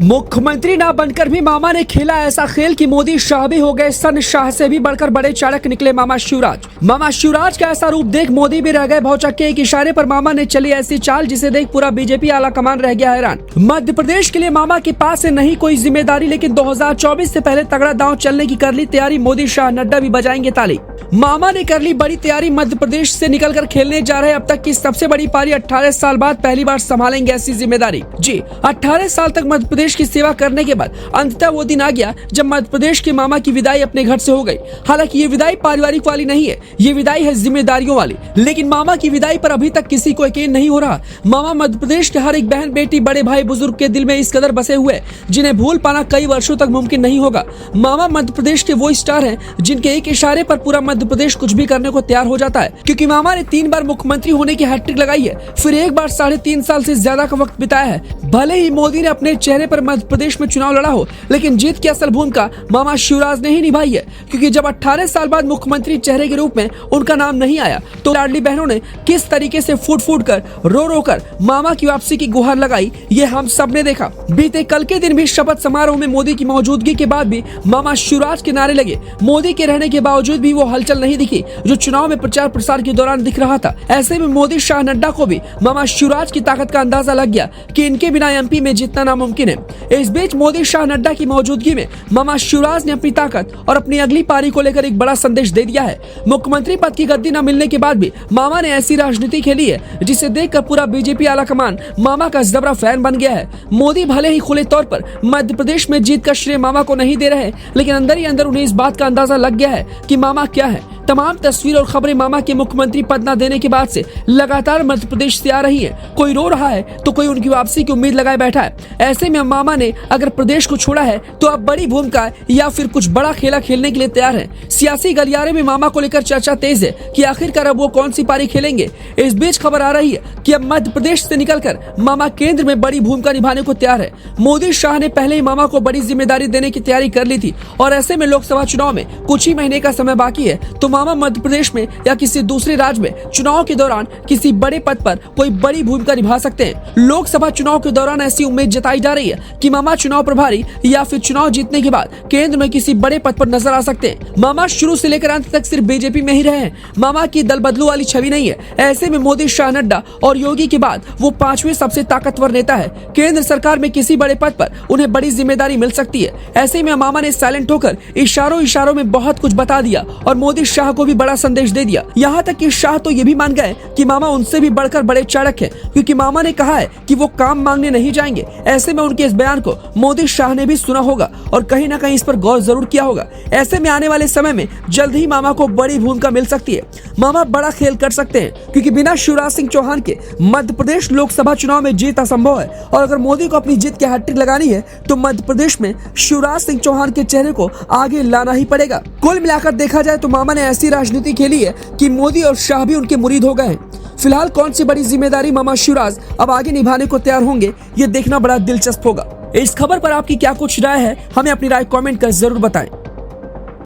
मुख्यमंत्री ना बनकर भी मामा ने खेला ऐसा खेल कि मोदी शाह भी हो गए सन। शाह से भी बढ़कर बड़े चाणक्य निकले मामा शिवराज। मामा शिवराज का ऐसा रूप देख मोदी भी रह गए भौचक्के। एक इशारे पर मामा ने चली ऐसी चाल जिसे देख पूरा बीजेपी आला कमान रह गया हैरान। मध्य प्रदेश के लिए मामा के पास से नहीं कोई जिम्मेदारी, लेकिन 2024 से पहले तगड़ा दांव चलने की कर ली तैयारी। मोदी शाह नड्डा भी बजाएंगे ताली। मामा ने कर ली बड़ी तैयारी। मध्य प्रदेश से निकलकर खेलने जा रहे अब तक की सबसे बड़ी पारी। 18 साल बाद पहली बार संभालेंगे ऐसी जिम्मेदारी। जी, 18 साल तक मध्य प्रदेश की सेवा करने के बाद अंततः वो दिन आ गया जब मध्य प्रदेश के मामा की विदाई अपने घर से हो गई। हालांकि ये विदाई पारिवारिक वाली नहीं है, ये विदाई है जिम्मेदारियों वाली। लेकिन मामा की विदाई पर अभी तक किसी को यकीन नहीं हो रहा। मामा मध्य प्रदेश के हर एक बहन, बेटी, बड़े भाई, बुजुर्ग के दिल में इस कदर बसे हुए जिन्हें भूल पाना कई वर्षों तक मुमकिन नहीं होगा। मामा मध्य प्रदेश के वो स्टार हैं जिनके एक इशारे पर पूरा मध्य प्रदेश कुछ भी करने को तैयार हो जाता है। क्योंकि मामा ने 3 बार मुख्यमंत्री होने की हैट्रिक लगाई है, फिर एक बार 3.5 साल से ज्यादा का वक्त बिताया है। भले ही मोदी ने अपने चेहरे पर मध्य प्रदेश में चुनाव लड़ा हो, लेकिन जीत की असल भूमिका मामा शिवराज ने ही निभाई है। क्योंकि जब 18 साल बाद मुख्यमंत्री चेहरे के रूप में उनका नाम नहीं आया तो लाडली बहनों ने किस तरीके से फूट फूट कर, रो रो कर मामा की वापसी की गुहार लगाई, ये हम सब ने देखा। बीते कल के दिन भी शपथ समारोह में मोदी की मौजूदगी के बाद भी मामा शिवराज के नारे लगे। मोदी के रहने के बावजूद भी वो हलचल नहीं दिखी जो चुनाव में प्रचार प्रसार के दौरान दिख रहा था। ऐसे में मोदी शाह नड्डा को भी मामा शिवराज की ताकत का अंदाजा लग गया कि इनके बिना एमपी में जीतना नामुमकिन है। इस बीच मोदी शाह नड्डा की मौजूदगी में मामा शिवराज ने अपनी ताकत और अपनी अगली पारी को लेकर एक बड़ा संदेश दे दिया है। मुख्यमंत्री पद की गद्दी न मिलने के बाद भी मामा ने ऐसी राजनीति खेली है जिसे देखकर पूरा बीजेपी आला कमान मामा का जबरा फैन बन गया है। मोदी भले ही खुले तौर पर मध्य प्रदेश में जीत का श्रेय मामा को नहीं दे रहे, लेकिन अंदर ही अंदर उन्हें इस बात का अंदाजा लग गया है कि मामा क्या है। तमाम तस्वीर और खबरें मामा के मुख्यमंत्री पद न देने के बाद से लगातार मध्य प्रदेश से आ रही है। कोई रो रहा है तो कोई उनकी वापसी की उम्मीद लगाए बैठा है। ऐसे में मामा ने अगर प्रदेश को छोड़ा है तो अब बड़ी भूमिका या फिर कुछ बड़ा खेला खेलने के लिए तैयार है। सियासी गलियारे में मामा को लेकर चर्चा तेज है कि आखिरकार अब वो कौन सी पारी खेलेंगे। इस बीच खबर आ रही है कि अब मध्य प्रदेश से निकलकर मामा केंद्र में बड़ी भूमिका निभाने को तैयार है। मोदी शाह ने पहले ही मामा को बड़ी जिम्मेदारी देने की तैयारी कर ली थी और ऐसे में लोकसभा चुनाव में कुछ ही महीने का समय बाकी है तो मामा मध्य प्रदेश में या किसी दूसरे राज्य में चुनाव के दौरान किसी बड़े पद पर कोई बड़ी भूमिका निभा सकते हैं। लोकसभा चुनाव के दौरान ऐसी उम्मीद जताई जा रही है कि मामा चुनाव प्रभारी या फिर चुनाव जीतने के बाद केंद्र में किसी बड़े पद पर नजर आ सकते हैं। मामा शुरू से लेकर अंत तक सिर्फ बीजेपी में ही रहे हैं। मामा की दल बदलू वाली छवि नहीं है। ऐसे में मोदी, शाह, नड्डा और योगी के बाद वो 5वें सबसे ताकतवर नेता है। केंद्र सरकार में किसी बड़े पद पर उन्हें बड़ी जिम्मेदारी मिल सकती है। ऐसे में मामा ने साइलेंट होकर इशारों में बहुत कुछ बता दिया और मोदी शाह को भी बड़ा संदेश दे दिया। यहाँ तक कि शाह तो ये भी मान गए कि मामा उनसे भी बढ़कर बड़े चाणक्य हैं, क्योंकि मामा ने कहा है कि वो काम मांगने नहीं जाएंगे। ऐसे में उनके इस बयान को मोदी शाह ने भी सुना होगा और कहीं ना कहीं इस पर गौर जरूर किया होगा। ऐसे में आने वाले समय में जल्द ही मामा को बड़ी भूमिका मिल सकती है। मामा बड़ा खेल कर सकते हैं क्योंकि बिना शिवराज सिंह चौहान के मध्य प्रदेश लोकसभा चुनाव में जीत असंभव है और अगर मोदी को अपनी जीत की हैट्रिक लगानी है तो मध्य प्रदेश में शिवराज सिंह चौहान के चेहरे को आगे लाना ही पड़ेगा। कुल मिलाकर देखा जाए तो मामा ने ऐसी राजनीति खेली है कि मोदी और शाह भी उनके मुरीद हो गए हैं। फिलहाल कौन सी बड़ी जिम्मेदारी मामा शिवराज अब आगे निभाने को तैयार होंगे, ये देखना बड़ा दिलचस्प होगा। इस खबर पर आपकी क्या कुछ राय है, हमें अपनी राय कमेंट कर जरूर बताएं।